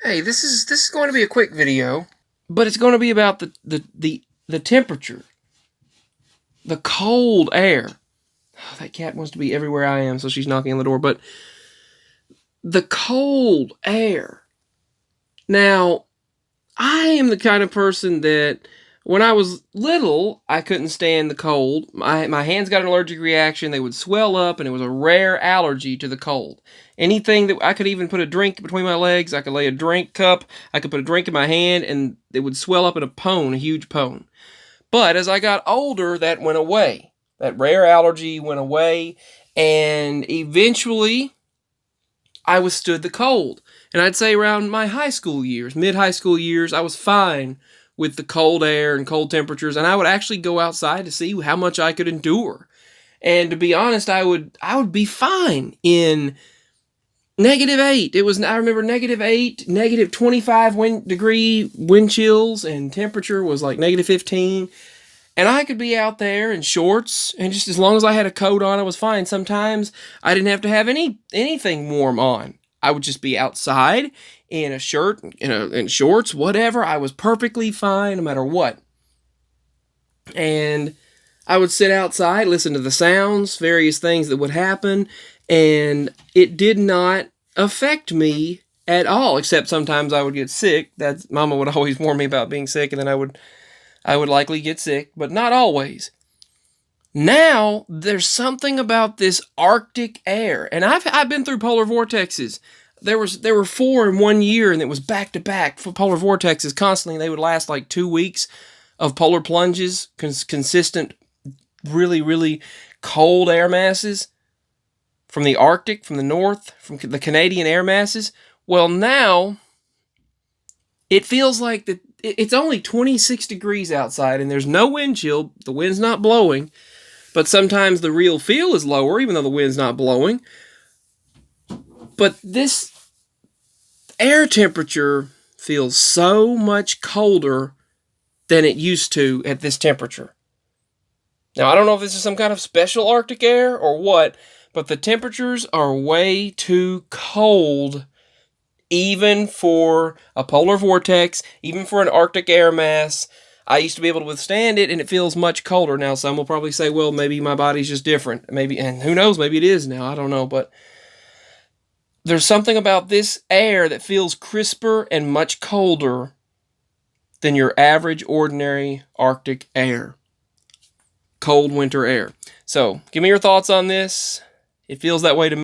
Hey, this is going to be a quick video, but it's going to be about the temperature, the cold air. Oh, that cat wants to be everywhere I am, so she's knocking on the door. But the cold air. Now, I am the kind of person that when I was little, I couldn't stand the cold. My hands got an allergic reaction. They would swell up, and it was a rare allergy to the cold. Anything that I could even put a drink between my legs, I could lay a drink cup, I could put a drink in my hand, and it would swell up in a huge pone. But as I got older, that went away. That rare allergy went away, and eventually I withstood the cold. And I'd say around my high school years, mid-high school years, I was fine with the cold air and cold temperatures, and I would actually go outside to see how much I could endure. And to be honest, I would be fine in -8. I remember -8, -25 degree wind chills, and temperature was like -15. And I could be out there in shorts, and just as long as I had a coat on, I was fine. Sometimes I didn't have to have anything warm on. I would just be outside in a shirt, in shorts, whatever. I was perfectly fine no matter what. And I would sit outside, listen to the sounds, various things that would happen, and it did not affect me at all, except sometimes I would get sick. Mama would always warn me about being sick, and then I would likely get sick, but not always. Now, there's something about this Arctic air, and I've been through polar vortexes. There were 4 in 1 year, and it was back to back for polar vortexes constantly. They would last like 2 weeks of polar plunges, consistent, really, really cold air masses from the Arctic, from the north, from the Canadian air masses. Well, now it feels like it's only 26 degrees outside, and there's no wind chill. The wind's not blowing, but sometimes the real feel is lower, even though the wind's not blowing. But this air temperature feels so much colder than it used to at this temperature. Now, I don't know if this is some kind of special Arctic air or what, but the temperatures are way too cold, even for a polar vortex, even for an Arctic air mass. I used to be able to withstand it, and it feels much colder. Now, some will probably say, well, maybe my body's just different. Maybe, and who knows, maybe it is now. I don't know, but there's something about this air that feels crisper and much colder than your average, ordinary Arctic air. Cold winter air. So, give me your thoughts on this. It feels that way to me.